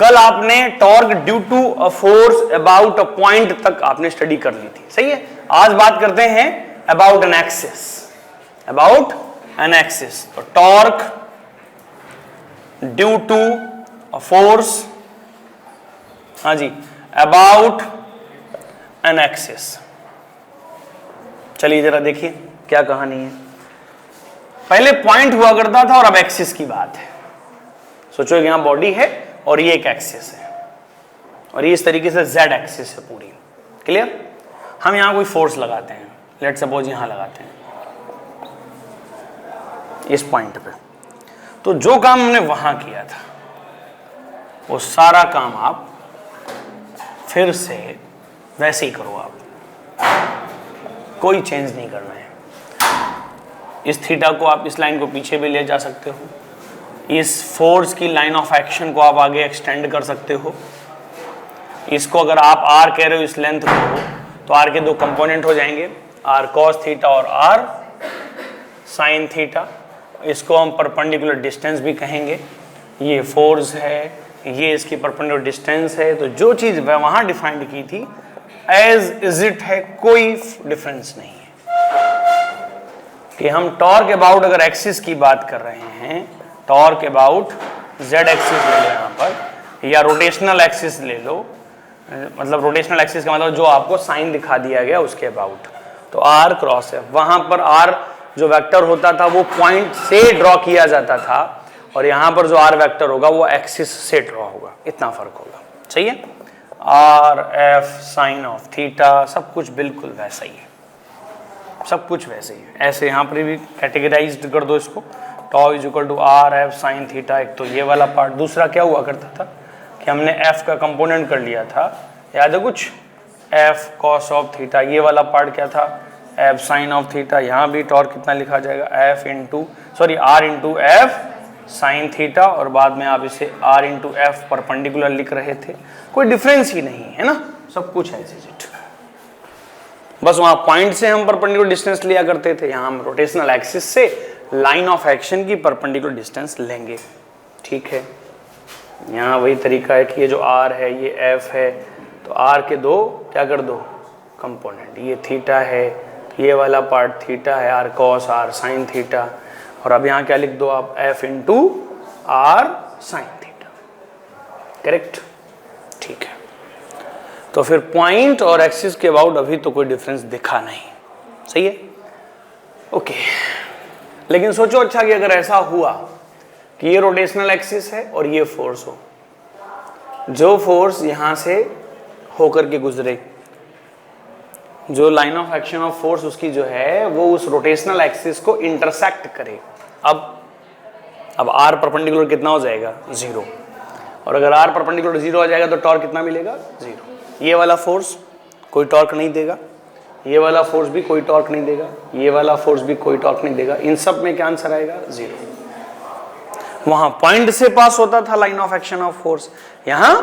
कल आपने torque due to a force about a point तक आपने स्टडी कर ली थी, सही है। आज बात करते हैं about an axis, about an axis. तो torque due to a force, हाँ जी, अबाउट एन एक्सिस। चलिए जरा देखिए क्या कहानी है। पहले पॉइंट हुआ करता था और अब एक्सिस की बात है। सोचो यहां बॉडी है और ये एक एक्सिस है और ये इस तरीके से जेड एक्सिस है पूरी, क्लियर। हम यहां कोई फोर्स लगाते हैं, लेट सपोज यहां लगाते हैं इस पॉइंट पे, तो जो काम हमने वहां किया था वो सारा काम आप फिर से वैसे ही करो, आप कोई चेंज नहीं करना है। इस थीटा को आप इस लाइन को पीछे भी ले जा सकते हो, इस फोर्स की लाइन ऑफ एक्शन को आप आगे एक्सटेंड कर सकते हो। इसको अगर आप आर कह रहे हो इस लेंथ को, तो आर के दो कंपोनेंट हो जाएंगे, आर कॉस थीटा और आर साइन थीटा। इसको हम परपेंडिकुलर डिस्टेंस भी कहेंगे। ये फोर्स है, ये इसकी परपेंडिकुलर डिस्टेंस है। तो जो चीज वहां डिफाइंड की थी एज इज इट है, कोई डिफरेंस नहीं है। कि हम टॉर्क अबाउट अगर एक्सिस की बात कर रहे हैं, टॉर्क अबाउट जेड एक्सिस ले लो यहाँ पर, या रोटेशनल एक्सिस ले लो, मतलब रोटेशनल एक्सिस का मतलब जो आपको साइन दिखा दिया गया उसके अबाउट, तो आर क्रॉस है। वहां पर आर जो वेक्टर होता था वो पॉइंट से ड्रॉ किया जाता था, और यहां पर जो आर वेक्टर होगा वो एक्सिस से ड्रॉ होगा, इतना फर्क होगा, सही है। Are F sign of theta सब कुछ बिल्कुल वैसा ही है, सब कुछ वैसे ही है। ऐसे यहाँ पर भी कैटेगराइज्ड कर दो इसको, tau is equal to R F sine theta. एक तो ये वाला पार्ट, दूसरा क्या हुआ करता था कि हमने एफ का कंपोनेंट कर लिया था, याद है कुछ, एफ कॉस ऑफ थीटा। ये वाला पार्ट क्या था, एफ साइन ऑफ थीटा। यहाँ भी टॉर्क कितना लिखा जाएगा, F into sorry R into F sine theta, और बाद में आप इसे आर इंटू एफ परपेंडिकुलर लिख रहे थे। कोई डिफरेंस ही नहीं है ना, सब कुछ है इट। बस वहां पॉइंट से हम परपेंडिकुलर डिस्टेंस लिया करते थे, यहाँ हम रोटेशनल एक्सिस से लाइन ऑफ एक्शन की परपेंडिकुलर डिस्टेंस लेंगे, ठीक है। यहाँ वही तरीका है कि ये जो आर है ये एफ है, तो आर के दो क्या कर दो कंपोनेंट, ये थीटा है, ये वाला पार्ट थीटा है, R cos R sine theta, और अब यहाँ क्या लिख दो आप, F into R sine theta, correct, ठीक है। तो फिर पॉइंट और एक्सिस के अबाउट अभी तो कोई डिफरेंस दिखा नहीं, सही है, ओके। लेकिन सोचो अच्छा कि अगर ऐसा हुआ कि ये रोटेशनल एक्सिस है और ये फोर्स हो, जो फोर्स यहां से होकर के गुजरे, जो line of action of force उसकी जो है वो उस रोटेशनल एक्सिस को इंटरसेक्ट करे। अब आर परपेंडिकुलर कितना हो जाएगा, 0, और अगर आर परपेंडिकुलर 0 हो जाएगा तो टॉर्क कितना मिलेगा, 0। ये वाला फोर्स कोई टॉर्क नहीं देगा, ये वाला फोर्स भी कोई टॉर्क नहीं देगा, ये वाला फोर्स भी कोई टॉर्क नहीं देगा। इन सब में क्या आंसर आएगा, 0। वहां पॉइंट से पास होता था line of action of force, यहां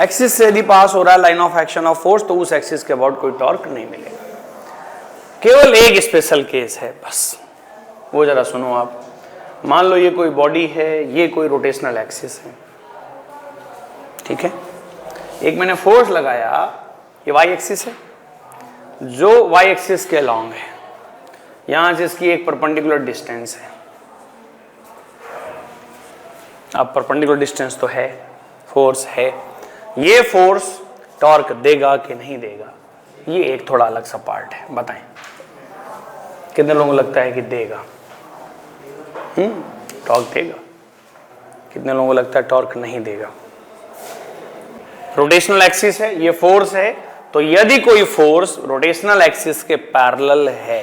एक्सिस से यदि पास हो रहा है line of action of force, तो उस एक्सिस के अबाउट कोई टॉर्क नहीं मिलेगा। केवल एक स्पेशल केस है बस, वो जरा सुनो आप। मान लो ये कोई बॉडी है, ये कोई रोटेशनल एक्सिस है, ठीक है। एक मैंने फोर्स लगाया, ये वाई एक्सिस है, जो वाई एक्सिस के अलॉन्ग है, यहां से इसकी एक परपेंडिकुलर डिस्टेंस है। अब परपेंडिकुलर डिस्टेंस तो है, फोर्स है, ये फोर्स टॉर्क देगा कि नहीं देगा, ये एक थोड़ा अलग सा पार्ट है। बताएं कितने लोगों को लगता है कि देगा, टॉर्क देगा, कितने लोगों को लगता है टॉर्क नहीं देगा। रोटेशनल एक्सिस है, ये फोर्स है, तो यदि कोई फोर्स रोटेशनल एक्सिस के पैरेलल है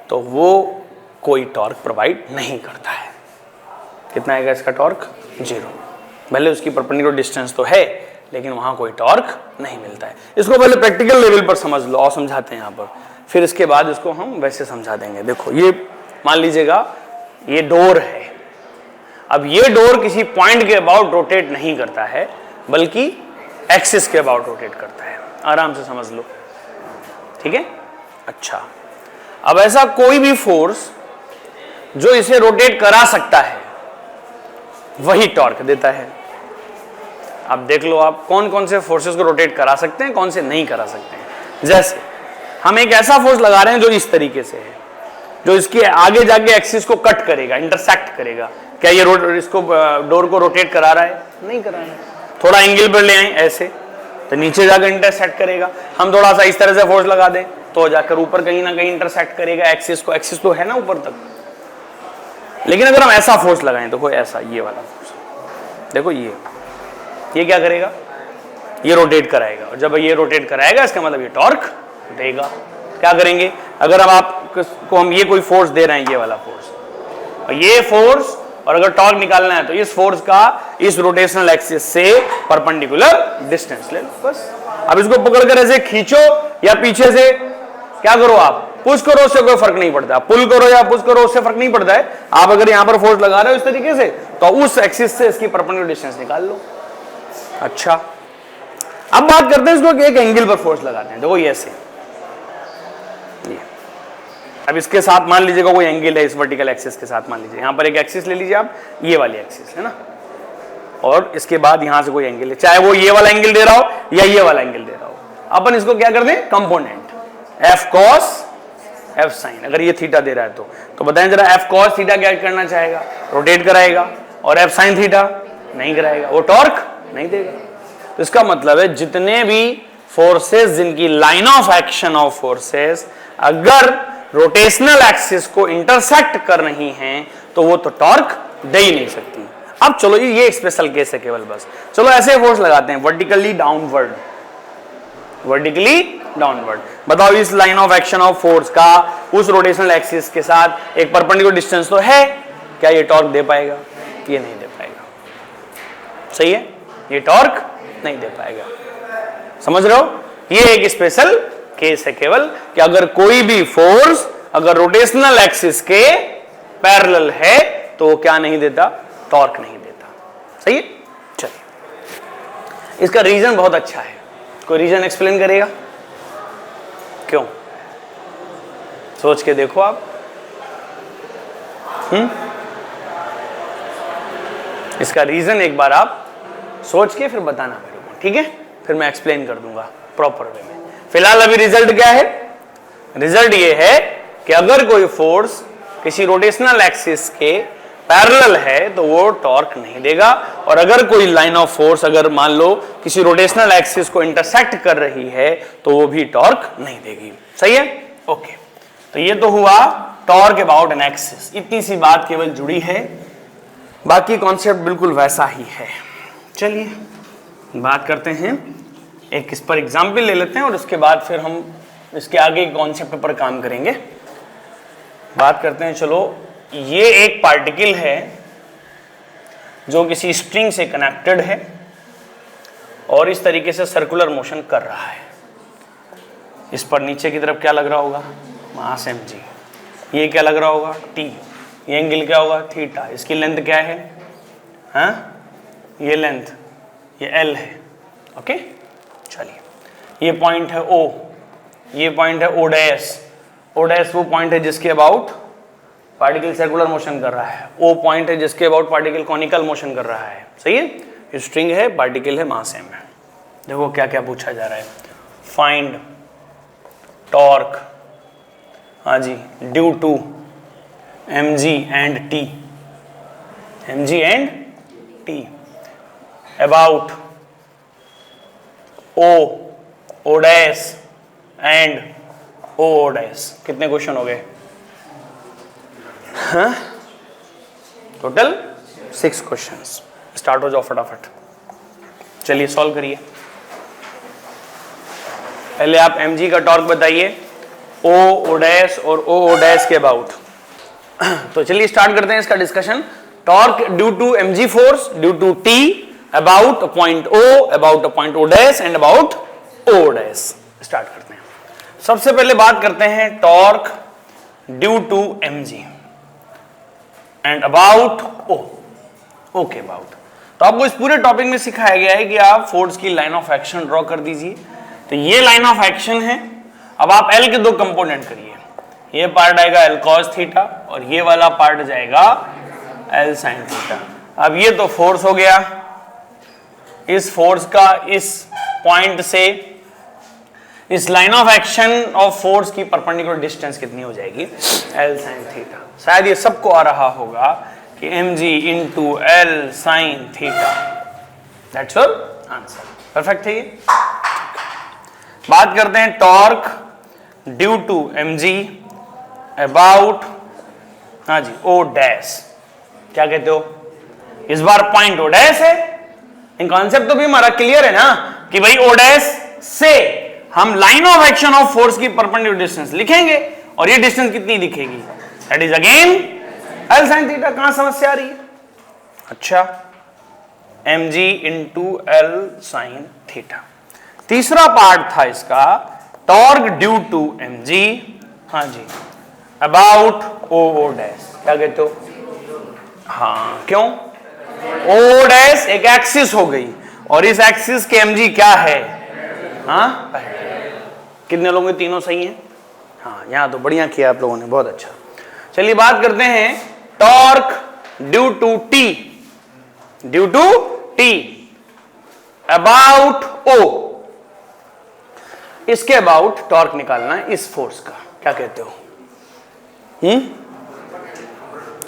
तो वो कोई टॉर्क प्रोवाइड नहीं करता है। कितना आएगा इसका टॉर्क, 0। भले उसकी परपेंडिकुलर डिस्टेंस तो है लेकिन वहां कोई टॉर्क नहीं मिलता है। इसको पहले प्रैक्टिकल लेवल पर समझ लो, और समझाते हैं यहाँ पर, फिर इसके बाद इसको हम वैसे समझा देंगे। देखो ये मान लीजिएगा ये डोर है, अब ये डोर किसी पॉइंट के अबाउट रोटेट नहीं करता है बल्कि एक्सिस के अबाउट रोटेट करता है, आराम से समझ लो, ठीक है। अच्छा, अब ऐसा कोई भी फोर्स जो इसे रोटेट करा सकता है वही टॉर्क देता है। आप देख लो, आप कौन कौन से फोर्सेस को रोटेट करा सकते हैं, कौन से नहीं करा सकते हैं। जैसे हम एक ऐसा फोर्स लगा रहे हैं जो इस तरीके से है, जो इसके आगे जाके एक्सिस को कट करेगा, इंटरसेक्ट करेगा। क्या ये इसको डोर को रोटेट करा रहा है? नहीं करा रहा है। थोड़ा एंगल पर ले आए ऐसे, तो नीचे जाकर इंटरसेक्ट करेगा। हम थोड़ा सा इस तरह से फोर्स लगा दें तो जाकर ऊपर कहीं ना कहीं इंटरसेक्ट करेगा एक्सिस को। एक्सिस तो है ना ऊपर तक। लेकिन अगर हम ऐसा फोर्स लगाएं, देखो ऐसा, ये वाला फोर्स, देखो ये क्या करेगा? ये रोटेट कराएगा, और जब ये रोटेट कराएगा इसका मतलब ये टॉर्क देगा। क्या करेंगे? अगर हम ये कोई फोर्स दे रहे हैं, ये वाला फोर्स, और ये फोर्स, और अगर टॉर्क निकालना है तो इस फोर्स का इस रोटेशनल एक्सिस से परपेंडिकुलर डिस्टेंस ले लो बस। अब इसको पकड़कर ऐसे खींचो या पीछे से क्या करो, आप पुश करो, उससे कोई फर्क नहीं पड़ता। पुल करो या पुश करो, उससे फर्क नहीं पड़ता है। आप अगर यहां पर फोर्स लगा रहे हो इस तरीके से, तो उस एक्सिस से इसकी परपेंडिकुलर डिस्टेंस निकाल लो। अच्छा, अब बात करते हैं इसको कि एक एंगल पर फोर्स लगाते हैं। देखो ये ऐसे, अब इसके साथ मान लीजिएगा कोई एंगल है, इस वर्टिकल एक्सिस के साथ मान लीजिए, यहां पर एक एक्सिस ले लीजिए आप, ये वाली एक्सिस है ना, और इसके बाद यहां से कोई एंगल है, चाहे वो ये वाला एंगल दे रहा हो या ये वाला एंगल दे रहा हो। अपन इसको क्या कर दें? Component F cos F sine. अगर ये थीटा दे रहा है तो बताएं जरा, एफ कॉस थीटा क्या करना चाहेगा? रोटेट कराएगा। और एफ साइन थीटा नहीं कराएगा, वो टॉर्क नहीं देगा। तो इसका मतलब है जितने भी फोर्सेस जिनकी line of action of forces अगर रोटेशनल एक्सिस को इंटरसेक्ट कर रही हैं तो वो तो टॉर्क दे ही नहीं सकती। अब चलो ये एक स्पेशल केस है केवल, बस चलो ऐसे फोर्स लगाते हैं, वर्टिकली डाउनवर्ड, वर्टिकली डाउनवर्ड। बताओ इस line of action of force का उस रोटेशनल एक्सिस के साथ एक परपेंडिकुलर डिस्टेंस तो है, क्या ये टॉर्क दे पाएगा? ये नहीं दे पाएगा। सही है, ये टॉर्क नहीं दे पाएगा। समझ रहे हो? ये एक स्पेशल केस है केवल कि अगर कोई भी फोर्स अगर रोटेशनल एक्सिस के पैरेलल है तो वो क्या नहीं देता? टॉर्क नहीं देता। सही है? चलिए, इसका रीजन बहुत अच्छा है। कोई रीजन एक्सप्लेन करेगा? क्यों? सोच के देखो आप। इसका रीजन एक बार आप सोच के फिर बताना मेरे को, ठीक है? फिर मैं एक्सप्लेन कर दूंगा प्रॉपर वे में। फिलहाल अभी रिजल्ट क्या है? रिजल्ट ये है कि अगर कोई फोर्स किसी रोटेशनल एक्सिस के पैरेलल है तो वो टॉर्क नहीं देगा, और अगर कोई लाइन ऑफ फोर्स अगर मान लो किसी रोटेशनल एक्सिस को इंटरसेक्ट कर रही है तो वो भी टॉर्क नहीं देगी। सही है? ओके, तो ये तो हुआ टॉर्क अबाउट एन एक्सिस। इतनी सी बात केवल जुड़ी है, बाकी कॉन्सेप्ट बिल्कुल वैसा ही है। चलिए बात करते हैं, एक इस पर एग्जाम्पल ले लेते हैं और उसके बाद फिर हम इसके आगे कॉन्सेप्ट पर काम करेंगे। बात करते हैं, चलो ये एक पार्टिकल है जो किसी स्ट्रिंग से कनेक्टेड है और इस तरीके से सर्कुलर मोशन कर रहा है। इस पर नीचे की तरफ क्या लग रहा होगा? मास mg। ये क्या लग रहा होगा? t। ये एंगल क्या होगा? थीटा। इसकी लेंथ क्या है? हाँ, ये लेंथ, ये l है। ओके, चलिए, ये पॉइंट है O, ये पॉइंट है O डैश। O डैश वो पॉइंट है जिसके अबाउट पार्टिकल सर्कुलर मोशन कर रहा है। O पॉइंट है जिसके अबाउट पार्टिकल कॉनिकल मोशन कर रहा है। सही है? ये स्ट्रिंग है, पार्टिकल है, मास m है। देखो क्या क्या पूछा जा रहा है। फाइंड टॉर्क, हाँ जी, due to mg and t, mg and t about O dash and O dash. कितने क्वेश्चन हो गए? हाँ, टोटल 6 क्वेश्चंस। स्टार्ट हो जाओ फटाफट। चलिए सॉल्व करिए। पहले आप mg का टॉर्क बताइए, O डैश और O डैश के अबाउट। तो चलिए स्टार्ट करते हैं इसका discussion. Torque due to mg force due to t about point O, about point O dash and about O dash. Start करते हैं। सबसे पहले बात करते हैं torque due to mg and about O। Okay, about. तो आपको इस पूरे टॉपिक में सिखाया गया है कि आप फोर्स की लाइन ऑफ एक्शन ड्रॉ कर दीजिए। तो ये लाइन ऑफ एक्शन है। अब आप L के दो कंपोनेंट करिए। ये पार्ट आएगा L cos थीटा और ये वाला पार्ट जाएगा L sin थीटा। अब ये तो फोर्स हो गया, इस फोर्स का इस पॉइंट से इस line of action of force की परपेंडिकुलर डिस्टेंस कितनी हो जाएगी, L sin थीटा। शायद ये सबको आ रहा होगा कि mg into L sin theta, that's your answer. Perfect है ये। बात करते हैं torque due to mg about, हाँ जी, O डैश। क्या कहते हो, इस बार पॉइंट O डैश है। इन कॉन्सेप्ट तो भी हमारा क्लियर है ना कि भाई O डैश से हम line of action of force की परपेंडिकुलर डिस्टेंस लिखेंगे और ये डिस्टेंस कितनी दिखेगी, that is again L sin theta. कहां समस्या आ रही है, अच्छा, mg into L sin theta. तीसरा पार्ट था इसका टॉर्क ड्यू टू mg, हाँ जी, अबाउट O डैश। क्या कहते हो, हाँ, क्यों, O डैश एक एक्सिस हो गई और इस एक्सिस के mg क्या है, हाँ, कितने लोगों के तीनों सही हैं, हाँ, यहां तो बढ़िया किया आप लोगों ने, बहुत अच्छा। चलिए बात करते हैं torque due to T about O। इसके अबाउट टॉर्क निकालना है इस फोर्स का, क्या कहते हो,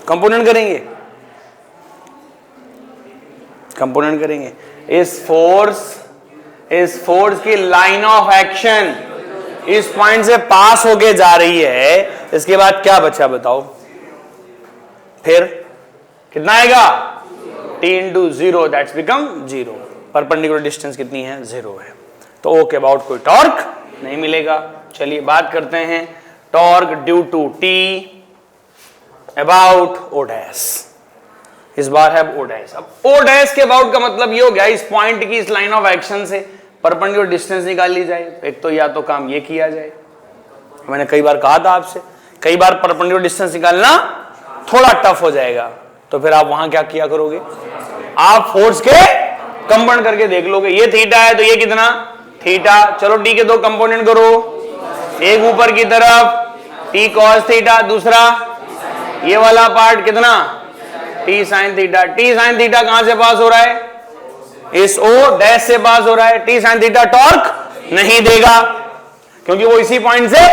कंपोनेंट करेंगे इस फोर्स की लाइन ऑफ एक्शन इस पॉइंट से पास होके जा रही है, इसके बाद क्या बचा बताओ, फिर कितना आएगा, t into 0, that's become 0। Perpendicular distance कितनी है, 0 है, तो O के अबाउट कोई टॉर्क नहीं मिलेगा। चलिए बात करते हैं torque due to T about O dash. इस बार है O डैश। अब O डैश के अबाउट का मतलब ये हो गया, इस पॉइंट की इस लाइन ऑफ एक्शन से परपेंडिकुलर डिस्टेंस निकाल ली जाए। एक तो या तो काम ये किया जाए, मैंने कई बार कहा था आपसे, कई बार परपेंडिकुलर डिस्टेंस निकालना थोड़ा टफ हो जाएगा, तो फिर आप वहां क्या किया करोगे, आप फोर्स के कंपाउंड करके देख लोगे। ये थीटा है तो ये कितना, थीटा, चलो टी के दो कंपोनेंट करो, एक ऊपर की तरफ टी कॉस थीटा, दूसरा ये वाला पार्ट कितना, T sine theta. T sine theta कहां से पास हो रहा है, इस O डैश से पास हो रहा है। टी साइन थीटा टॉर्क नहीं देगा क्योंकि वो इसी पॉइंट से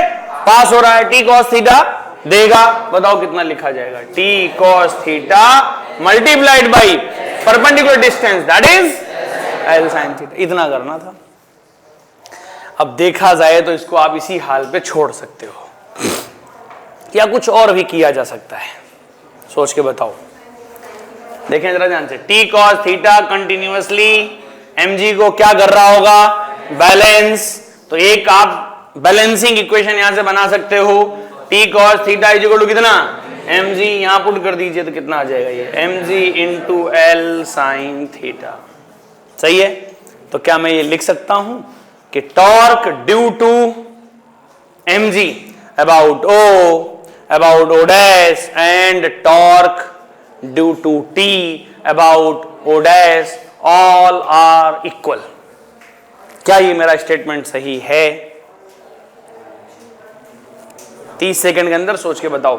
पास हो रहा है, टी कॉस थीटा देगा। बताओ कितना लिखा जाएगा, T cos theta multiplied by perpendicular distance, that is L sin theta. इतना करना था। अब देखा जाए तो इसको आप इसी हाल पे छोड़ सकते हो या कुछ और भी किया जा सकता है, सोच के बताओ। देखें जरा ध्यान से, T cos theta continuously mg को क्या कर रहा होगा, बैलेंस। तो एक आप बैलेंसिंग इक्वेशन यहां से बना सकते हो, T cos theta is equal to कितना, mg, यहां पुट कर दीजिए तो कितना आ जाएगा ये, mg into L sin theta. सही है। तो क्या मैं ये लिख सकता हूं कि torque due to mg about O dash and torque due to T about O dash all are equal. क्या ये मेरा स्टेटमेंट सही है? 30 सेकंड के अंदर सोच के बताओ।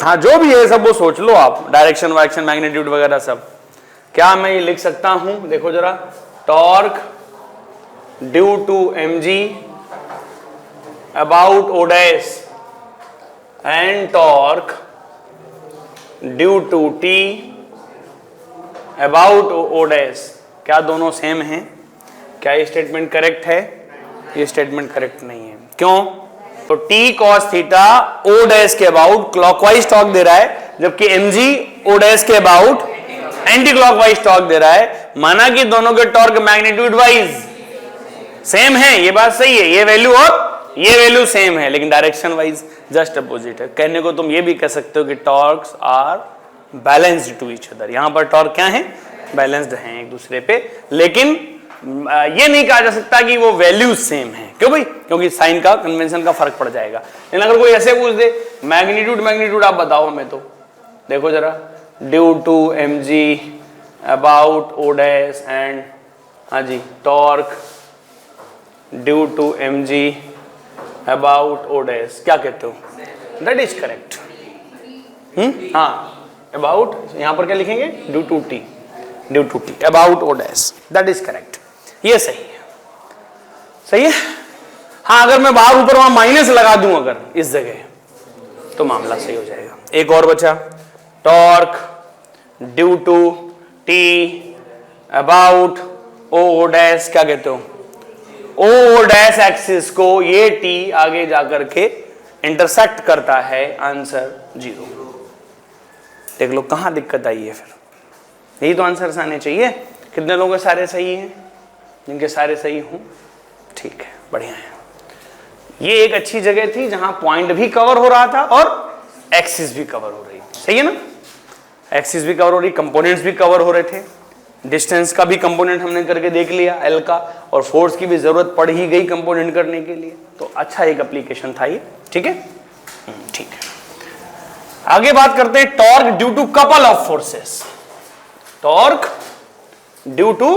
हाँ, जो भी है सब वो सोच लो आप, डायरेक्शन वायरेक्शन मैग्नीट्यूड वगैरह सब। क्या मैं ये लिख सकता हूं, देखो जरा, torque due to mg about O dash and torque due to T about O dash, क्या दोनों सेम हैं? क्या ये स्टेटमेंट करेक्ट है? ये स्टेटमेंट करेक्ट नहीं है। क्यों? तो T cos theta O dash के अबाउट क्लॉकवाइज टॉर्क दे रहा है, जबकि mg O डैश के अबाउट एंटी क्लॉकवाइज टॉर्क दे रहा है। माना कि दोनों के टॉर्क मैग्नीट्यूड वाइज सेम है, ये बात सही है, ये वैल्यू और ये वैल्यू सेम है, लेकिन डायरेक्शन वाइज जस्ट अपोजिट है। कहने को तुम ये भी कह सकते हो कि torques are balanced to each other. यहां पर टॉर्क क्या है, बैलेंस्ड हैं एक दूसरे पे, लेकिन ये नहीं कहा जा सकता कि वो वैल्यूज सेम है। क्यों भाई? क्योंकि साइन का कन्वेंशन का फर्क पड़ जाएगा। लेकिन अगर कोई ऐसे पूछ दे मैग्नीट्यूड आप बताओ हमें, तो देखो जरा, due to mg about O dash and, हाँ जी, torque due to mg about O dash, क्या कहते हो? That is correct. हाँ, अबाउट, यहां पर क्या लिखेंगे, due to T। Due to T, about O dash, that is correct, ये सही है, सही है। हाँ, अगर मैं बाहर ऊपर वहां माइनस लगा दूं अगर इस जगह, तो मामला सही हो जाएगा। एक और बचा, torque due to T about O dash, क्या कहते हो, ओ डैश एक्सिस को ये टी आगे जाकर के इंटरसेक्ट करता है, आंसर 0। देख लो कहां दिक्कत आई है, फिर यही तो आंसर आने चाहिए। कितने लोगों के सारे सही हैं? जिनके सारे सही हों, ठीक है, बढ़िया है। ये एक अच्छी जगह थी जहां पॉइंट भी कवर हो रहा था और एक्सिस भी कवर हो रही थी, सही है ना, एक्सिस भी कवर हो रही, कंपोनेंट्स भी कवर हो रहे थे, डिस्टेंस का भी कंपोनेंट हमने करके देख लिया एल का, और फोर्स की भी जरूरत पड़ ही गई कंपोनेंट करने के लिए, तो अच्छा एक एप्लीकेशन था ये, ठीक है, ठीक है। आगे बात करते हैं torque due to couple of forces, torque due to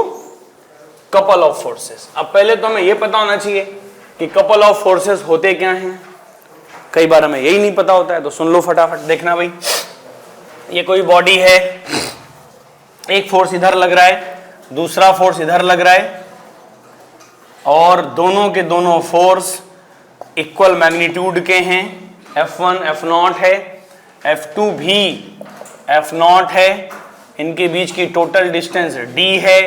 couple of forces. अब पहले तो हमें यह पता होना चाहिए कि कपल ऑफ फोर्सेस होते क्या हैं, कई बार हमें यही नहीं पता होता है, तो सुन लो फटाफट, देखना भाई, ये कोई बॉडी है, एक फोर्स इधर लग रहा है, दूसरा फोर्स इधर लग रहा है, और दोनों के दोनों फोर्स इक्वल मैग्नीट्यूड के हैं, F1 F0 है, F2 भी F0 है, इनके बीच की टोटल डिस्टेंस D है।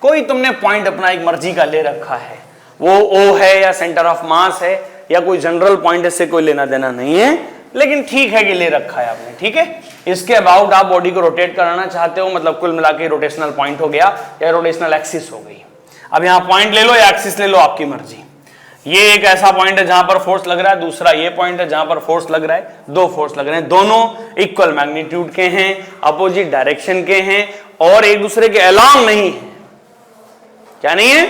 कोई तुमने पॉइंट अपना एक मर्जी का ले रखा है, वो O है या सेंटर ऑफ मास है या कोई जनरल पॉइंट, इससे कोई लेना देना नहीं है, लेकिन ठीक है कि ले रखा है आपने, ठीक है। इसके अबाउट आप बॉडी को रोटेट कराना चाहते हो, मतलब कुल मिला के रोटेशनल पॉइंट हो गया या रोटेशनल एक्सिस हो गई। अब यहाँ पॉइंट ले लो या एक्सिस ले लो, आपकी मर्जी। ये एक ऐसा पॉइंट है जहां पर फोर्स लग रहा है, दूसरा ये पॉइंट है जहां पर फोर्स लग रहा है, दो फोर्स लग रहे हैं, दोनों इक्वल मैग्नीट्यूड के हैं, अपोजिट डायरेक्शन के हैं, और एक दूसरे के अलोंग नहीं है। क्या नहीं है?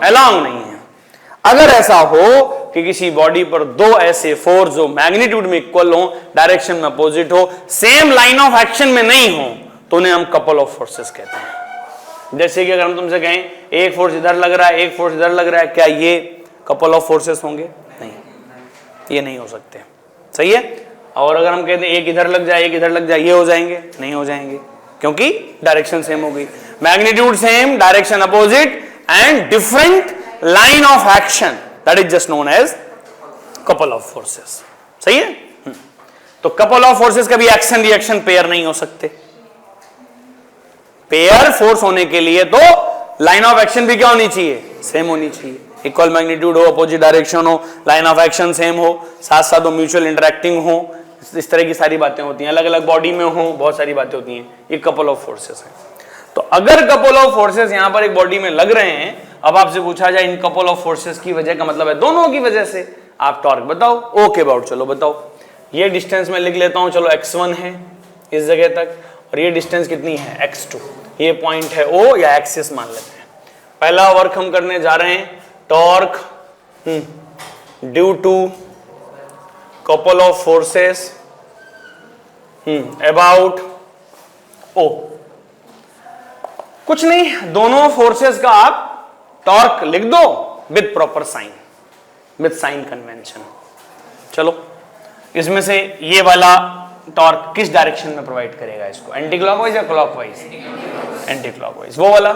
अलोंग नहीं है। अगर ऐसा हो कि किसी बॉडी पर दो ऐसे फोर्स जो मैग्नीट्यूड में इक्वल हो, डायरेक्शन में अपोजिट हो, सेम लाइन ऑफ एक्शन में नहीं हो, तो उन्हें हम कपल ऑफ फोर्सेस कहते हैं। जैसे कि अगर हम तुमसे कहें एक फोर्स इधर लग रहा है, एक फोर्स इधर लग रहा है, क्या ये कपल ऑफ फोर्सेस होंगे? नहीं, ये नहीं हो सकते, सही है। और अगर हम कहते हैं एक इधर लग जाए, एक इधर लग जाए, ये हो जाएंगे? नहीं हो जाएंगे, क्योंकि डायरेक्शन सेम हो गई, magnitude same, direction opposite and different line of action, that is just known as couple of forces, सही है। तो कपल ऑफ फोर्सेस कभी एक्शन रिएक्शन पेयर नहीं हो सकते। पेयर फोर्स होने के लिए तो लाइन ऑफ एक्शन भी क्या होनी चाहिए? सेम होनी चाहिए, इक्वल मैग्नीट्यूड हो, अपोजिट डायरेक्शन हो, लाइन ऑफ एक्शन सेम हो, साथ साथ वो म्यूचुअल इंटरेक्टिंग हो, इस तरह की सारी बातें होती हैं, अलग अलग बॉडी में हो, बहुत सारी बातें होती हैं, ये कपल ऑफ फोर्सेस है। तो अगर कपल ऑफ फोर्सेस यहां पर एक बॉडी में लग रहे हैं, अब आपसे पूछा जाए इन कपल ऑफ फोर्सेस की वजह का मतलब है दोनों की वजह से, आप टॉर्क बताओ। ओके अबाउट, चलो बताओ, ये डिस्टेंस मैं लिख लेता हूं, चलो x1 है इस जगह तक, और ये डिस्टेंस कितनी है? x2, ये पॉइंट है O या एक्सिस मान लेते हैं। पहला वर्क हम करने जा रहे हैं, torque due to couple of forces about O। कुछ नहीं, दोनों फोर्सेस का आप टॉर्क लिख दो with proper sign, with sign convention. चलो, इसमें से ये वाला टॉर्क किस डायरेक्शन में प्रोवाइड करेगा इसको? एंटी क्लॉकवाइज या क्लॉकवाइज? Anti clockwise. वो वाला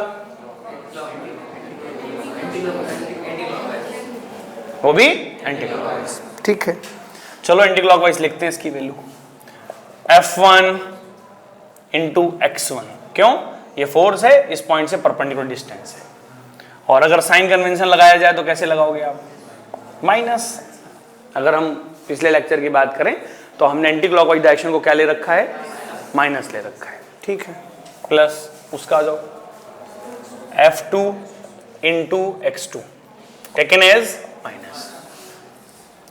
वो भी एंटी क्लॉकवाइज, ठीक है। चलो एंटी क्लॉकवाइज लिखते हैं इसकी वैल्यू F1 इंटू x1। क्यों? ये फोर्स है, इस पॉइंट से परपेंडिकुलर डिस्टेंस है, और अगर साइन कन्वेंशन लगाया जाए तो कैसे लगाओगे आप? माइनस। अगर हम पिछले लेक्चर की बात करें तो हमने एंटी क्लॉकवाइज डायरेक्शन को क्या ले रखा है? माइनस ले रखा है, ठीक है। प्लस उसका जो F2 into x2 taken as minus,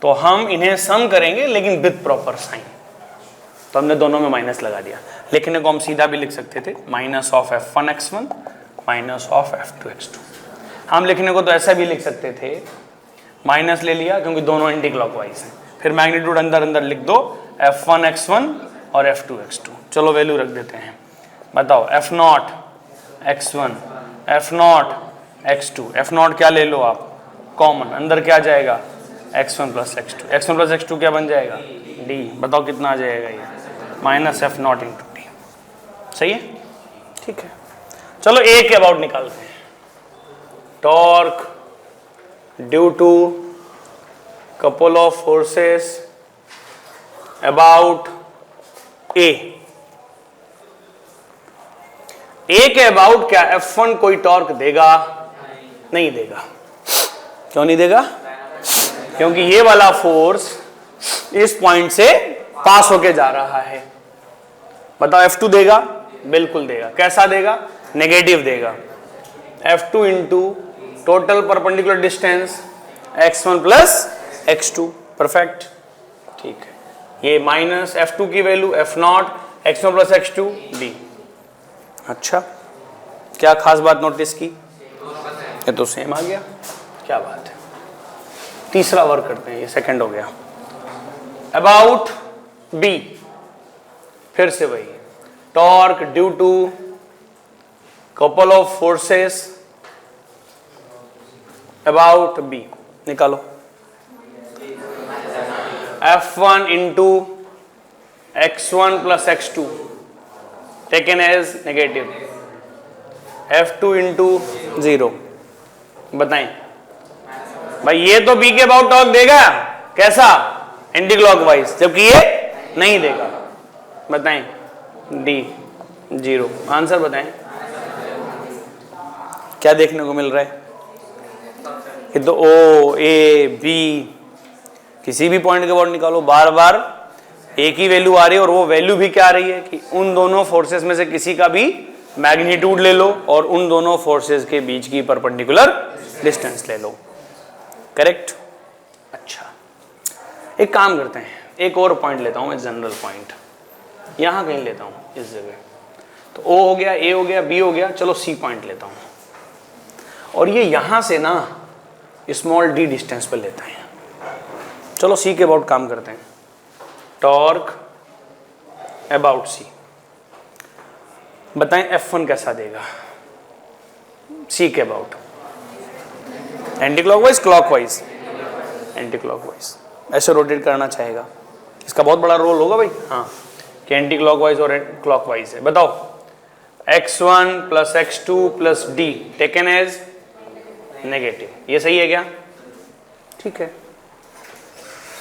तो हम इन्हें सम करेंगे लेकिन विद प्रॉपर साइन, तो हमने दोनों में माइनस लगा दिया। लिखने को हम सीधा भी लिख सकते थे, minus of F1 x1 minus of F2 x2। हम लिखने को तो ऐसा भी लिख सकते थे, माइनस ले लिया क्योंकि दोनों एंटी क्लॉकवाइज हैं, फिर मैग्नीट्यूड अंदर अंदर लिख दो, F1 x1 और F2 x2। चलो वैल्यू रख देते हैं, बताओ F0 x1 F0 x2। F0 क्या ले लो आप? कॉमन, अंदर क्या जाएगा? x1 plus x2। x1 plus x2 क्या बन जाएगा? d। बताओ कितना आ जाएगा ये? माइनस F0 इंटू डी, सही है, ठीक है। चलो ए के अबाउट निकालते हैं। Torque due to couple of forces about A. A के अबाउट क्या F1 कोई टॉर्क देगा? नहीं देगा। क्यों नहीं देगा? क्योंकि ये वाला फोर्स इस पॉइंट से पास होके जा रहा है। बताओ F2 देगा? बिल्कुल देगा। कैसा देगा? नेगेटिव देगा। F2 into total perpendicular distance x1 plus x2। Perfect, ठीक है। ये माइनस F2 की value F0 x1 plus x2 d। अच्छा, क्या खास बात नोटिस की? ये तो सेम आ गया, क्या बात है। तीसरा वर्क करते हैं, ये सेकंड हो गया। अबाउट B, फिर से वही torque due to couple of forces about B। निकालो। F1 into x1 plus x2 taken as negative, F2 into 0। बताएं भाई, ये तो B के अबाउट टॉर्क देगा। कैसा? एंटी क्लॉकवाइज, जबकि ये नहीं देगा। बताएं D 0। आंसर बताएं क्या देखने को मिल रहा है? ये तो O A B, किसी भी पॉइंट के अबाउट निकालो, बार बार एक ही वैल्यू आ रही है। और वो वैल्यू भी क्या आ रही है कि उन दोनों फोर्सेस में से किसी का भी मैग्नीट्यूड ले लो और उन दोनों फोर्सेस के बीच की परपेंडिकुलर डिस्टेंस ले लो। करेक्ट। अच्छा, एक काम करते हैं, एक और पॉइंट लेता हूं मैं, जनरल पॉइंट यहां कहीं लेता हूं इस जगह। तो O हो गया, A हो गया, B हो गया, चलो C पॉइंट लेता हूं। और ये यहां से ना स्मॉल d डिस्टेंस पर लेता है। चलो C के अबाउट काम करते हैं। Torque about C। बताएं F1 कैसा देगा C के about? Anti clockwise, clockwise? Anti clockwise. ऐसे रोटेट करना चाहेगा, इसका बहुत बड़ा रोल होगा भाई। हाँ, कि एंटी क्लॉकवाइज और क्लॉकवाइज है। बताओ x1 plus x2 plus d taken as negative, ये सही है क्या? ठीक है।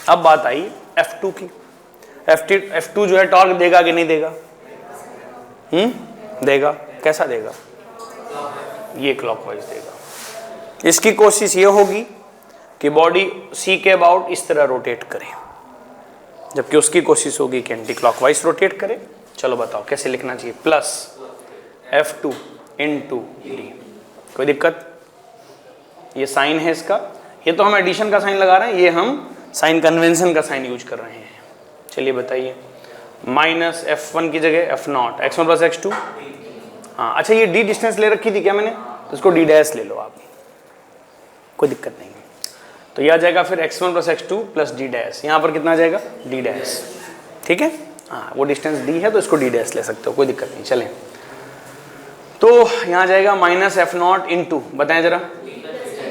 अब बात आई F2 की। F2 जो है टॉर्क देगा कि नहीं देगा? देगा। कैसा देगा? ये क्लॉकवाइज देगा। इसकी कोशिश ये होगी कि बॉडी C के अबाउट इस तरह रोटेट करे, जबकि उसकी कोशिश होगी कि एंटी क्लॉकवाइज रोटेट करे। चलो बताओ कैसे लिखना चाहिए? Plus F2 into D. कोई दिक्कत? ये साइन है इसका, ये तो हम एडिशन का साइन लगा रहे हैं, ये हम साइन कन्वेंशन का साइन यूज कर रहे हैं। चलिए बताइए, माइनस F1 की जगह F0 x1 प्लस x2। हाँ, अच्छा ये d डिस्टेंस ले रखी थी क्या मैंने? तो इसको d डैश ले लो आप, कोई दिक्कत नहीं है। तो यह आ जाएगा फिर x1 plus x2 plus d dash. यहाँ पर कितना आ जाएगा? d dash. ठीक है, हाँ वो डिस्टेंस d है तो इसको d डैश ले सकते हो, कोई दिक्कत नहीं। चलें, तो यहाँ जाएगा माइनस F0 इंटू, बताएं जरा,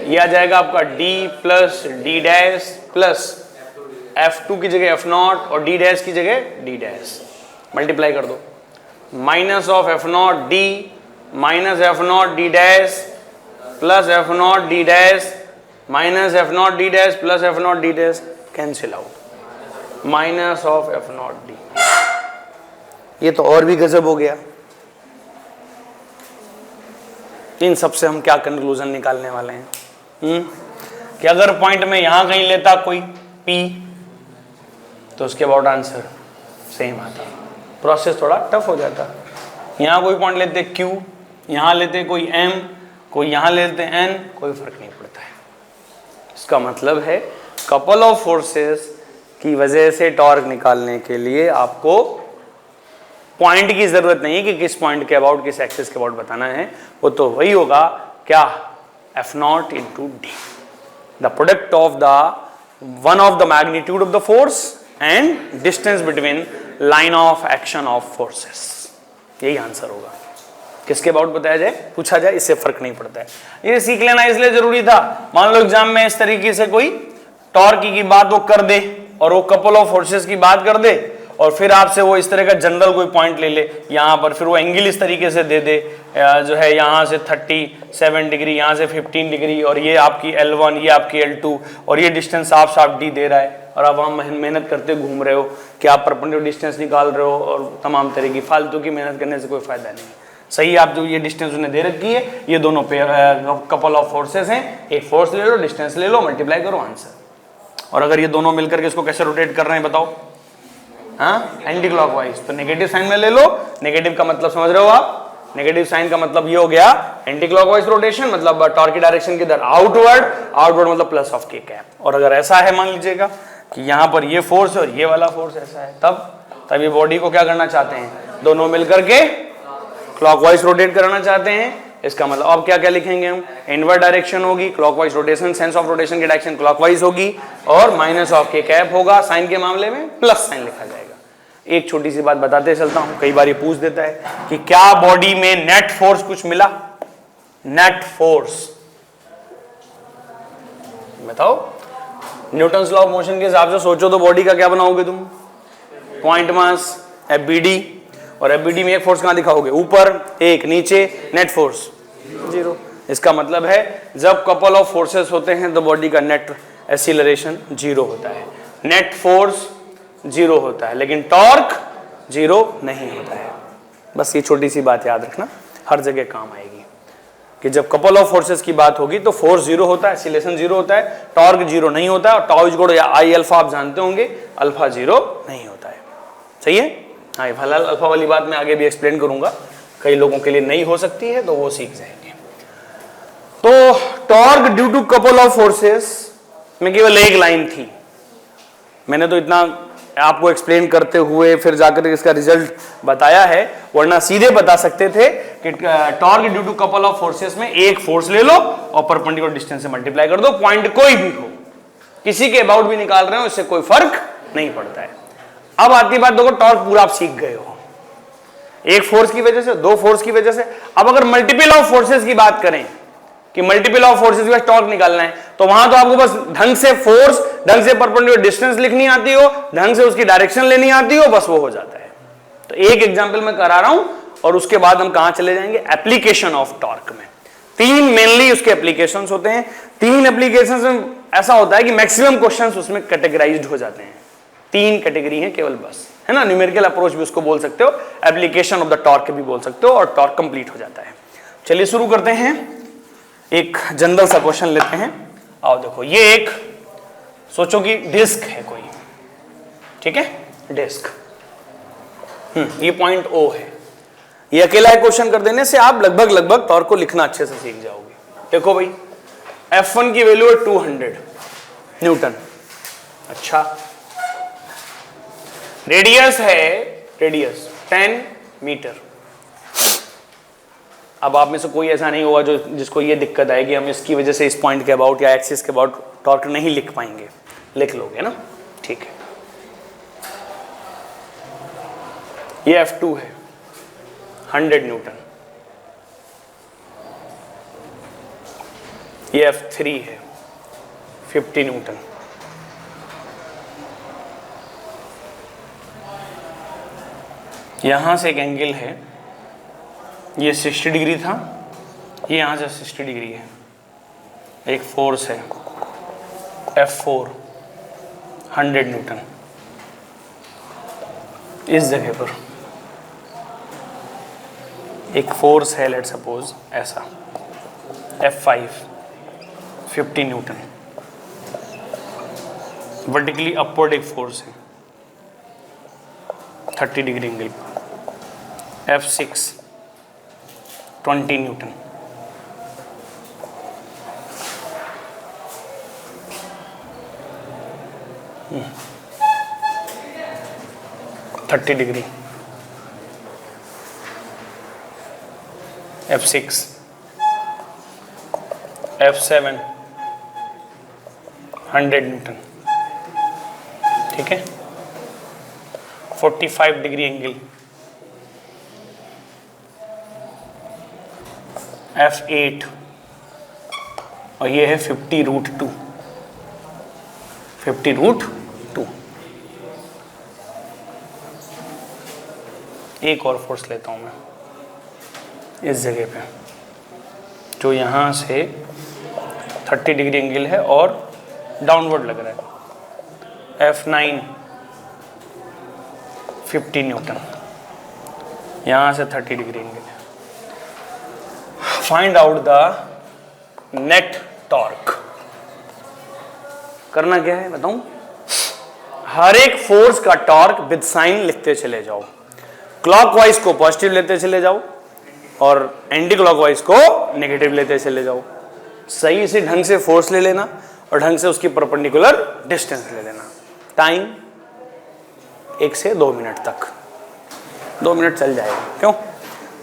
यह आ जाएगा आपका d plus d dash plus F2 की जगह F0 और d डैश की जगह d डैश। मल्टीप्लाई कर दो, minus of F0 d minus F0 d dash plus F0 d dash minus F0 d dash plus F0 d dash, cancel out, minus of F0 d। ये तो और भी गजब हो गया। इन सब से हम क्या कंक्लूजन निकालने वाले हैं? कि अगर पॉइंट में यहां कहीं लेता कोई P तो उसके अबाउट आंसर सेम आता। प्रोसेस थोड़ा टफ हो जाता। यहाँ कोई पॉइंट लेते Q, यहाँ लेते कोई M, कोई यहाँ लेते N, कोई फर्क नहीं पड़ता है। इसका मतलब है कपल ऑफ फोर्सेस की वजह से टॉर्क निकालने के लिए आपको पॉइंट की जरूरत नहीं है कि किस पॉइंट के अबाउट, किस एक्सिस के अबाउट बताना है। वो तो वही होगा क्या? F0 into D, the product of the one of the magnitude of the force and distance between line of action of forces. यही आंसर होगा। किसके अबाउट बताया जाए, पूछा जाए, इससे फर्क नहीं पड़ता है। ये सीख लेना इसलिए जरूरी था। मान लो एग्जाम में इस तरीके से कोई टॉर्क की बात वो कर दे और वो कपल ऑफ फोर्सेस की बात कर दे और फिर आपसे वो इस तरह का जनरल कोई पॉइंट ले ले यहाँ पर, फिर वो एंगल इस तरीके से दे दे जो है यहाँ से 37 डिग्री, यहाँ से 15 डिग्री, और ये आपकी L1, ये आपकी L2, और ये डिस्टेंस साफ साफ D दे रहा है, और आप वहाँ मेहनत करते घूम रहे हो कि आप परपेंडिकुलर डिस्टेंस निकाल रहे हो, और तमाम तरह की फालतू की मेहनत करने से कोई फायदा नहीं। सही, आप जो ये डिस्टेंस उन्हें दे रखी है, ये दोनों कपल ऑफ फोर्सेस हैं, एक फोर्स ले लो, डिस्टेंस ले लो, मल्टीप्लाई करो, आंसर। और अगर ये दोनों मिलकर के इसको कैसे रोटेट कर रहे हैं बताओ? हाँ, एंटी क्लॉकवाइज। तो नेगेटिव साइन में ले लो, नेगेटिव का मतलब समझ रहे हो आप? नेगेटिव साइन का मतलब ये हो गया एंटी क्लॉकवाइज रोटेशन, मतलब टॉर्क की डायरेक्शन किधर? आउटवर्ड, आउटवर्ड मतलब प्लस ऑफ के कैप। और अगर ऐसा है मान लीजिएगा कि यहाँ पर ये फोर्स और ये वाला फोर्स ऐसा है, तब ये बॉडी को क्या करना चाहते हैं? दोनों मिलकर के क्लॉकवाइज रोटेट कराना चाहते हैं। इसका मतलब अब क्या क्या लिखेंगे हम? इनवर्ड डायरेक्शन होगी, clockwise rotation, sense of rotation की डायरेक्शन क्लॉकवाइज होगी, और माइनस ऑफ के कैप होगा। साइन के मामले में प्लस साइन लिखा जाएगा। एक छोटी सी बात बताते चलता हूं, कई बार ये पूछ देता है कि क्या बॉडी में नेट फोर्स कुछ मिला? नेट फोर्स बताओ। न्यूटन्स लॉ ऑफ मोशन के हिसाब से सोचो तो बॉडी का क्या बनाओगे तुम? पॉइंट मास FBD, और FBD में एक फोर्स कहां दिखाओगे? ऊपर, एक नीचे, नेट फोर्स 0। इसका मतलब है जब कपल ऑफ फोर्सेस होते हैं तो बॉडी का नेट एक्सीलरेशन 0 होता है, नेट फोर्स 0 होता है, लेकिन टॉर्क 0 नहीं होता है। बस ये छोटी सी बात याद रखना, हर जगह काम आएगी कि जब कपल ऑफ फोर्सेस की बात होगी तो फोर्स 0 होता है, एक्सीलरेशन 0 होता है, टॉर्क 0 नहीं होता है, और tau is equal to I alpha आप जानते होंगे, अल्फा 0 नहीं होता है। सही है? हाँ, ये फिलहाल अल्फा वाली बात मैं आगे भी एक्सप्लेन करूंगा, कई लोगों के लिए नहीं हो सकती है तो वो सीख जाएंगे। तो torque due to couple of forces में केवल एक लाइन थी। मैंने तो इतना आपको एक्सप्लेन करते हुए फिर जाकर इसका रिजल्ट बताया है, वरना सीधे बता सकते थे कि torque due to couple of forces में एक फोर्स ले लो और परपेंडिकुलर डिस्टेंस से मल्टीप्लाई कर दो, पॉइंट कोई भी हो, किसी के अबाउट भी निकाल रहे हो, इससे कोई फर्क नहीं पड़ता है। अब आती बात, देखो टॉर्क पूरा आप सीख गए हो, एक फोर्स की वजह से, दो फोर्स की वजह से। अब अगर मल्टीपल ऑफ फोर्सेस की बात करें कि मल्टीपल ऑफ फोर्सेस का टॉर्क निकालना है, तो वहां तो आपको बस ढंग से फोर्स, ढंग से परपेंडिकुलर डिस्टेंस लिखनी आती हो, ढंग से उसकी डायरेक्शन लेनी आती हो, बस वो हो जाता है। तो एक एग्जांपल मैं करा रहा हूं, और उसके बाद हम कहां चले जाएंगे? एप्लीकेशन ऑफ टॉर्क में। 3 मेनली उसके एप्लीकेशंस होते हैं। 3 एप्लीकेशंस में ऐसा होता है कि मैक्सिमम क्वेश्चंस उसमें कैटेगराइज्ड हो जाते हैं। 3 कैटेगरी हैं केवल, बस, है ना। न्यूमेरिकल अप्रोच भी उसको बोल सकते हो, एप्लीकेशन ऑफ द टॉर्क भी बोल सकते हो, और टॉर्क कंप्लीट हो जाता है। चलिए शुरू करते हैं। एक जनरल सा क्वेश्चन लेते हैं। आओ देखो, ये एक सोचो कि डिस्क है कोई, ठीक है, डिस्क। ये पॉइंट O है। ये अकेला एक क्वेश्चन कर देने से आप लगभग टॉर्क को लिखना अच्छे से सीख जाओगे। देखो भाई, F1 की वैल्यू है 200 न्यूटन। अच्छा, रेडियस है, रेडियस 10 मीटर। अब आप में से कोई ऐसा नहीं होगा जो जिसको ये दिक्कत आएगी हम इसकी वजह से इस पॉइंट के अबाउट या एक्सिस के अबाउट टॉर्क नहीं लिख पाएंगे। लिख लोगे ना? ठीक है। ये F2 है 100 न्यूटन, ये F3 है 50 न्यूटन, यहां से एक एंगल है, ये 60 डिग्री था, ये यहां से 60 डिग्री है। एक फोर्स है F4 100 न्यूटन इस जगह पर। एक फोर्स है, लेट सपोज ऐसा, F5 50 न्यूटन, वर्टिकली अपवर्ड एक फोर्स है 30 degree angle. F6 20 Newton, degree. F6 F7 100 Newton, ठीक है, 45 डिग्री एंगल। F8 और ये है 50√2, 50√2। एक और फोर्स लेता हूं मैं इस जगह पे, जो यहां से 30 डिग्री एंगल है और डाउनवर्ड लग रहा है। F9 50 न्यूटन, यहां से 30 डिग्री एंगल है। Find out the net torque. करना क्या है बताऊं? हर एक फोर्स का टॉर्क विद साइन लिखते चले जाओ, क्लॉकवाइज को पॉजिटिव लेते चले जाओ और एंटी क्लॉकवाइज को नेगेटिव लेते चले जाओ। सही से ढंग से फोर्स ले लेना और ढंग से उसकी परपेंडिकुलर डिस्टेंस ले लेना। टाइम 1 से 2 मिनट तक, 2 मिनट चल जाएगा। क्यों?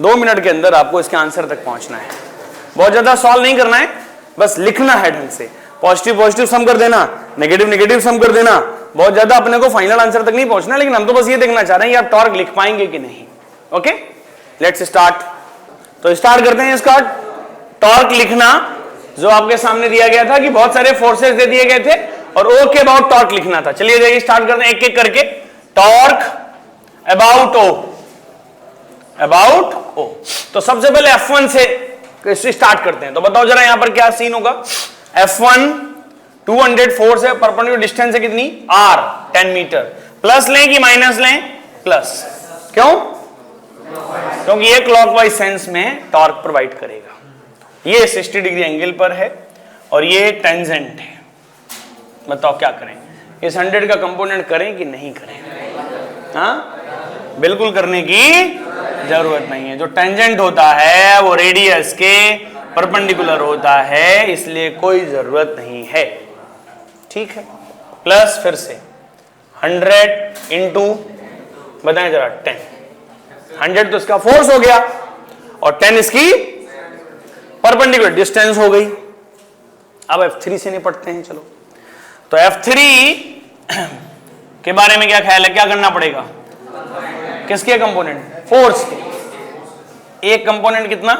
2 मिनट के अंदर आपको इसके आंसर तक पहुंचना है। बहुत ज्यादा सॉल्व नहीं करना है, बस लिखना है ढंग से। पॉजिटिव पॉजिटिव सम कर देना, नेगेटिव नेगेटिव सम कर देना। बहुत ज्यादा अपने को फाइनल आंसर तक नहीं पहुंचना, लेकिन हम तो बस ये देखना चाह रहे हैं कि आप टॉर्क लिख पाएंगे कि नहीं। Okay, let's start. तो स्टार्ट करते हैं इसका टॉर्क लिखना, जो आपके सामने दिया गया था कि बहुत सारे फोर्सेस दे दिए गए थे और ओ के अबाउट टॉर्क लिखना था। चलिए देखिए, स्टार्ट करते हैं एक एक करके। टॉर्क अबाउट ओ, अबाउट ओ। तो सबसे पहले F1 से स्टार्ट करते हैं। तो बताओ जरा यहां पर क्या सीन होगा। F1 200 फोर्स है, परपेंडिकुलर डिस्टेंस है कितनी r 10 मीटर। प्लस लें कि माइनस लें? प्लस। क्यों? क्योंकि ये क्लॉकवाइज सेंस में टॉर्क प्रोवाइड करेगा। ये 60 डिग्री एंगल पर है और ये टेंजेंट है। बताओ क्या करें? इस 100 का कंपोनेंट करें कि नहीं करें? हाँ, बिल्कुल करने की जरूरत नहीं है। जो टेंजेंट होता है वो रेडियस के परपेंडिकुलर होता है, इसलिए कोई जरूरत नहीं है। ठीक है। प्लस फिर से 100 इंटू बताएं जरा 10। 100 तो इसका फोर्स हो गया और 10 इसकी परपेंडिकुलर डिस्टेंस हो गई। अब F3 से निपटते हैं। चलो, तो F3 के बारे में क्या ख्याल है? क्या करना पड़ेगा? किसके कंपोनेंट? फोर्स के। एक कंपोनेंट कितना?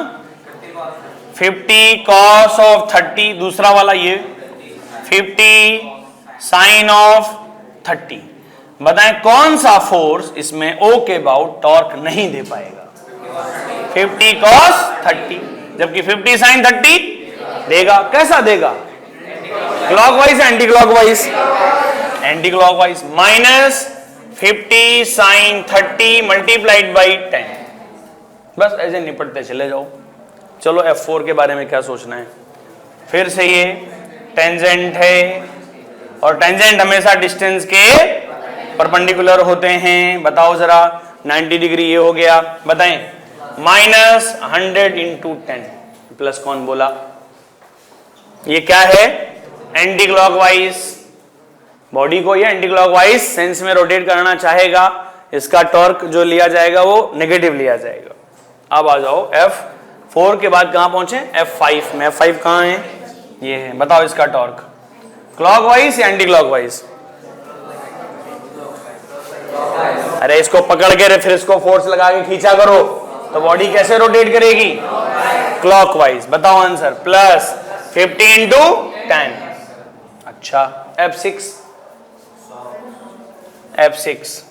50 cos ऑफ 30, दूसरा वाला ये 50 sin ऑफ 30। बताएं कौन सा फोर्स इसमें O के अबाउट टॉर्क नहीं दे पाएगा? 50 cos 30, जबकि 50 sin 30 देगा। कैसा देगा? Clockwise anti clockwise? Anti clockwise. Minus 50 sin 30 multiplied by 10। बस ऐसे निपटते चले जाओ। चलो F4 के बारे में क्या सोचना है? फिर से ये टेंजेंट है और टेंजेंट हमेशा डिस्टेंस के परपेंडिकुलर होते हैं। बताओ जरा, 90 डिग्री ये हो गया। बताएं, माइनस 100 इंटू 10। प्लस कौन बोला? ये क्या है? Anti clockwise. बॉडी को ये एंटी क्लॉकवाइज सेंस में रोटेट करना चाहेगा, इसका टॉर्क जो लिया जाएगा वो नेगेटिव लिया जाएगा। अब आ जाओ F4 के बाद कहां पहुंचे? F5 में। F5 कहां है? ये है। बताओ इसका टॉर्क क्लॉकवाइज या एंटी क्लॉकवाइज? अरे इसको पकड़ के फिर इसको फोर्स लगा के खींचा करो तो बॉडी कैसे रोटेट करेगी? क्लॉकवाइज। बताओ आंसर। Plus 50 into 10। अच्छा, F6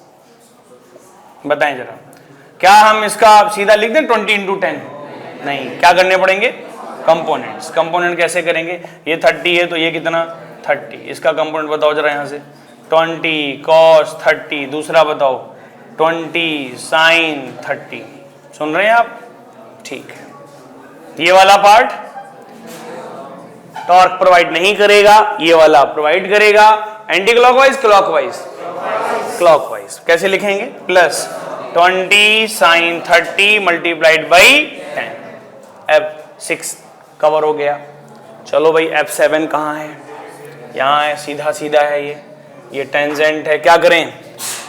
बताएं जरा, क्या हम इसका सीधा लिख दें 20 इंटू 10? नहीं, क्या करने पड़ेंगे? कंपोनेंट्स। कंपोनेंट कैसे करेंगे? ये 30 है तो ये कितना? 30। इसका कंपोनेंट बताओ जरा यहां से। 20 cos 30, दूसरा बताओ 20 sin 30। सुन रहे हैं आप? ठीक है। ये वाला पार्ट टॉर्क प्रोवाइड नहीं करेगा, ये वाला प्रोवाइड करेगा। Anti clockwise clockwise? क्लॉकवाइज। कैसे लिखेंगे? Plus 20 sin 30 multiplied by 10। F6 cover हो गया। चलो भाई, F7 कहाँ है? यहाँ है, सीधा सीधा है ये टेंजेंट है। क्या करें?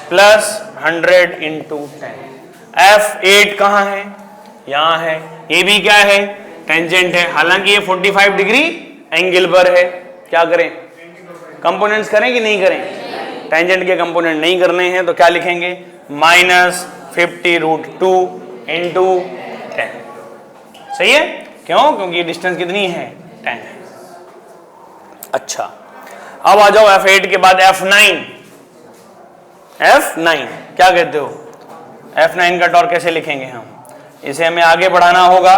Plus 100 into 10। F8 कहाँ है? यहाँ है। ये भी क्या है? टेंजेंट है। हालांकि ये 45 डिग्री एंगल पर है। क्या करें? कंपोनेंट्स करें कि नहीं करें? टेंजेंट के कंपोनेंट नहीं करने हैं तो क्या लिखेंगे? Minus 50√2 into 10। सही है? क्यों? क्योंकि ये डिस्टेंस कितनी है? 10 है। अच्छा, अब आ जाओ F8 के बाद F9। F9 क्या कहते हो? F9 का टॉर्क कैसे लिखेंगे हम? इसे हमें आगे बढ़ाना होगा,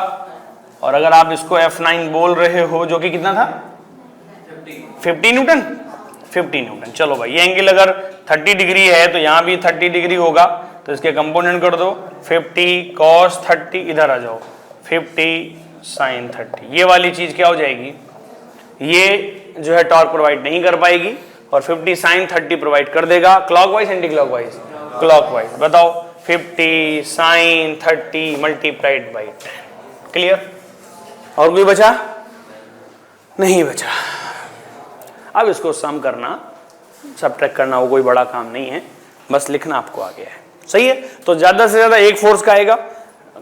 और अगर आप इसको F9 बोल रहे हो, जो कि कितना था 50 न्यूटन, 50 न्यूटन। चलो भाई, ये एंगल अगर 30 डिग्री है तो यहाँ भी 30 डिग्री होगा, तो इसके कंपोनेंट कर दो 50 cos 30, इधर आ जाओ 50 sin 30। ये वाली चीज क्या हो जाएगी, ये जो है टॉर्क प्रोवाइड नहीं कर पाएगी, और 50 sin 30 प्रोवाइड कर देगा। Clockwise anti clockwise? क्लॉकवाइज। बताओ 50 sin 30 मल्टीप्लाइड बाई 10। क्लियर? और कोई बचा? नहीं बचा। अब इसको सम करना, सबट्रैक्ट करना, वो कोई बड़ा काम नहीं है, बस लिखना आपको आ गया है। सही है? तो ज्यादा से ज्यादा एक फोर्स का आएगा,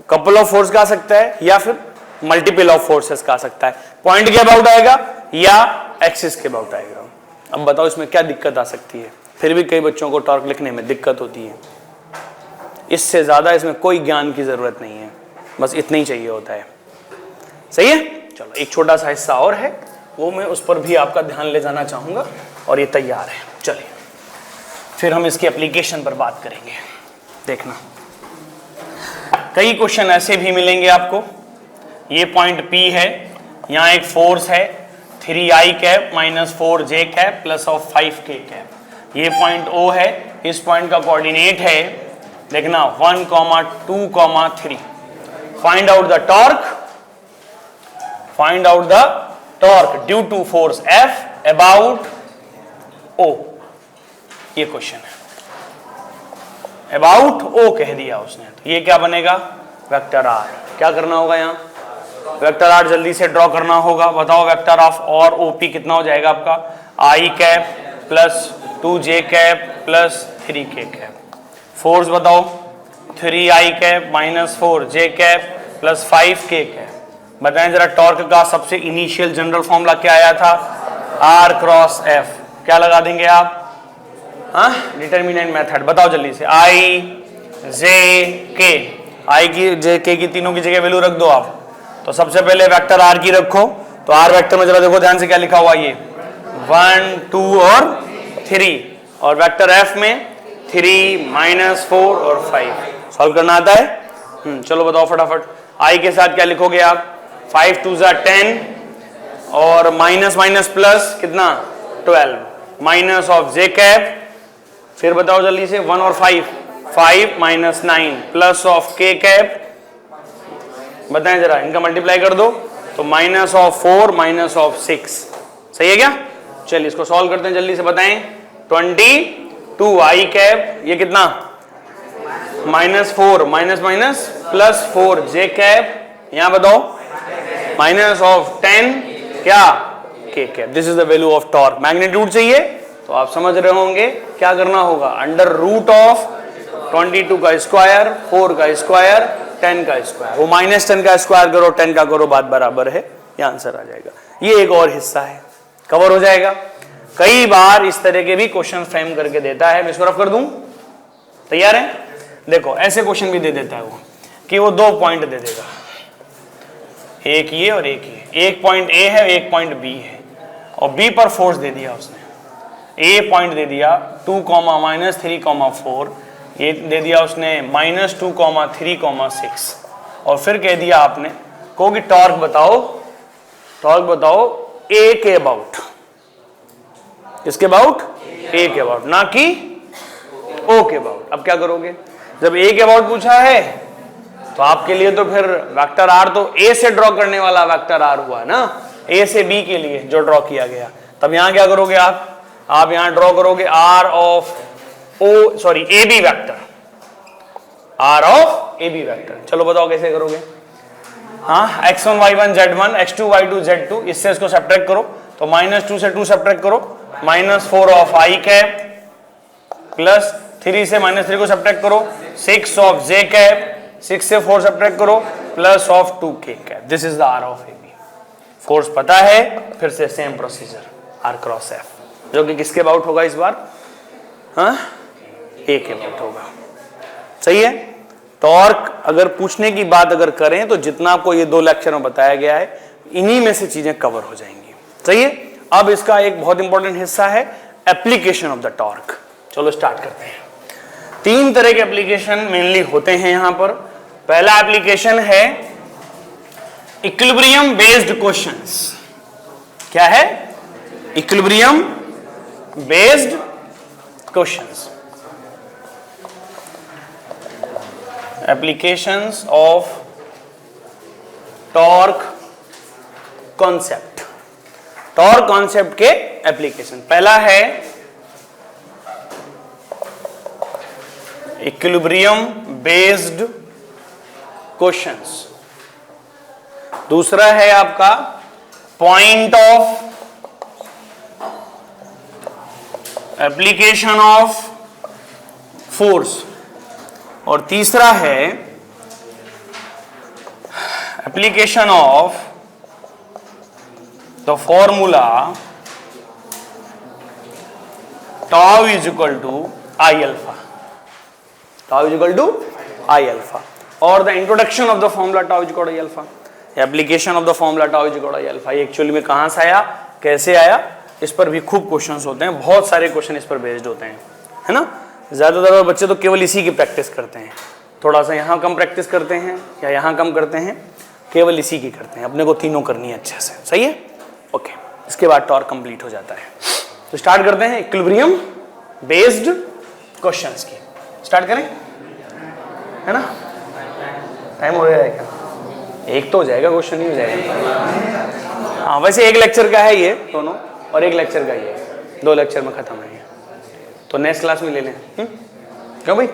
कपल ऑफ फोर्स का आ सकता है, या फिर मल्टीपल ऑफ फोर्सेस का आ सकता है। पॉइंट के अबाउट आएगा या एक्सिस के अबाउट आएगा। अब बताओ इसमें क्या दिक्कत आ सकती है? फिर भी कई बच्चों को टॉर्क लिखने में दिक्कत होती है। इससे ज्यादा इसमें कोई ज्ञान की जरूरत नहीं है, बस इतना ही चाहिए होता है। सही है? चलो, एक छोटा सा हिस्सा और है, वो मैं उस पर भी आपका ध्यान ले जाना चाहूंगा, और ये तैयार है। चलिए, फिर हम इसकी एप्लीकेशन पर बात करेंगे। देखना, कई क्वेश्चन ऐसे भी मिलेंगे आपको। ये पॉइंट P है, यहाँ एक फोर्स है 3i cap minus 4j cap plus of 5k cap. ये पॉइंट O है, इस पॉइंट का कोऑर्डिनेट है, देखना 1, 2, 3। Find out the torque, find out the torque due to force F about O। ये क्वेश्चन है, अबाउट O कह दिया उसने, तो ये क्या बनेगा, वेक्टर R। क्या करना होगा यहाँ, वेक्टर R जल्दी से ड्रॉ करना होगा। बताओ वेक्टर ऑफ और OP कितना हो जाएगा आपका, I cap plus 2j cap plus 3k cap. Force बताओ 3i cap minus 4j cap plus 5k cap. बताएं जरा, टॉर्क का सबसे इनिशियल जनरल फॉर्मूला क्या आया था, R क्रॉस F। क्या लगा देंगे आप, हाँ, डिटर्मिनेंट मेथड। बताओ जल्दी से, I J K, I की J K की तीनों की जगह वैल्यू रख दो आप। तो सबसे पहले वेक्टर R की रखो, तो R वेक्टर में जरा देखो ध्यान से क्या लिखा हुआ, ये 1, 2 और 3, और वेक्टर F में 3, -4 और 5। सॉल्व करना आता है? चलो बताओ फटाफट। I के साथ क्या लिखोगे आप, 5 2 10, और माइनस माइनस प्लस कितना 12, माइनस ऑफ j कैप। फिर बताओ जल्दी से 1 और 5, 5 - 9 प्लस ऑफ k कैप। बताएं जरा, इनका मल्टीप्लाई कर दो, तो माइनस ऑफ 4 माइनस ऑफ 6। सही है क्या? चलिए इसको सॉल्व करते हैं जल्दी से। बताएं 22 I कैप, ये कितना -4 minus minus plus 4 j cap. यहां बताओ माइनस ऑफ 10 क्या k cap. This is the value of torque. Magnitude चाहिए तो आप समझ रहे होंगे क्या करना होगा, अंडर रूट ऑफ 22 का स्क्वायर, 4 का स्क्वायर, 10 का स्क्वायर। वो -10 का स्क्वायर करो, 10 का करो, बात बराबर है, ये आंसर आ जाएगा। ये एक और हिस्सा है, कवर हो जाएगा। कई बार इस तरह के भी क्वेश्चन फ्रेम करके देता है। मैं इसको रफ कर दूं, तैयार है? देखो ऐसे क्वेश्चन भी दे देता है वो, कि वो 2 पॉइंट दे देगा, एक ये और एक ये। एक पॉइंट A है, एक पॉइंट B है, और B पर फोर्स दे दिया उसने। A पॉइंट दे दिया 2, -3, 4, ये दे दिया उसने -2, 3, 6, और फिर कह दिया आपने को कि टॉर्क बताओ, टॉर्क बताओ A के अबाउट। किसके अबाउट? A के अबाउट, ना कि O के अबाउट। अब क्या करोगे, जब A के अबाउट पूछा है तो आपके लिए तो फिर वेक्टर R तो A से ड्रॉ करने वाला वेक्टर R हुआ ना, A से B के लिए जो ड्रॉ किया गया। तब यहां क्या करोगे आप यहां ड्रॉ करोगे R of AB vector, R of AB vector. चलो बताओ कैसे करोगे। हाँ, x1 y1 z1, x2 y2 z2, इससे इसको सब्ट्रैक्ट करो, तो -2 से 2 सब्ट्रैक्ट करो, -4 ऑफ I कैप प्लस 3 से -3 को सब्ट्रैक्ट करो, 6 ऑफ j कैप, 6 से 4 सब्ट्रैक्ट करो, plus of 2k cap. This is the R of AB। Force पता है, फिर से same procedure, R cross F, जो कि किसके अबाउट होगा इस बार, हाँ, A के अबाउट होगा। सही है? टॉर्क अगर पूछने की बात अगर करें तो जितना आपको ये 2 लेक्चर में बताया गया है, इन्हीं में से चीजें कवर हो जाएंगी। सही है? अब इसका एक बहुत इंपॉर्टेंट हिस्सा है एप्लीकेशन ऑफ द टॉर्क। चलो स्टार्ट करते हैं। तीन तरह के एप्लीकेशन मेनली होते हैं यहां पर। पहला एप्लीकेशन है इक्विलिब्रियम बेस्ड क्वेश्चंस। क्या है? Equilibrium based questions. Applications of torque concept. Torque concept के एप्लीकेशन। पहला है इक्विलिब्रियम बेस्ड क्वेश्चंस। दूसरा है आपका point of application of force. और तीसरा है application of the formula tau is equal to I alpha. Tau is equal to I alpha. और the introduction of the formula tau is equal to I alpha. Application of the formula tau is equal to I alpha. ये actually में कहां से आया, कैसे आया, इस पर भी खूब क्वेश्चंस होते हैं। बहुत सारे क्वेश्चन इस पर बेस्ड होते हैं, है ना। ज्यादातर बच्चे तो केवल इसी की प्रैक्टिस करते हैं। थोड़ा सा यहाँ कम प्रैक्टिस करते हैं या यहाँ कम करते हैं, केवल इसी की करते हैं। अपने को तीनों करनी है अच्छे से। सही है? ओके। इसके बाद टॉर्क कंप्लीट हो जाता है। तो स्टार्ट करते हैं इक्विलिब्रियम बेस्ड क्वेश्चंस की। स्टार्ट करें, है ना। टाइम हो गया है क्या? एक तो हो जाएगा, क्वेश्चन नहीं हो जाएगा। हाँ, वैसे एक लेक्चर का है ये दोनों, और एक लेक्चर का ये, 2 लेक्चर में खत्म है ये। तो नेक्स्ट क्लास में ले लें। क्यों भाई?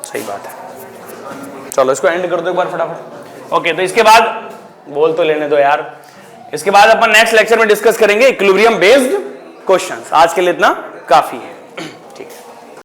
सही बात है। चलो इसको एंड कर दो एक बार फटाफट। ओके, तो इसके बाद बोल तो लेने दो यार। इसके बाद अपन नेक्स्ट लेक्चर में डिस्कस करेंगे इक्विलिब्रियम बेस्ड क्वेश्चंस। आज के लिए इतना काफी है।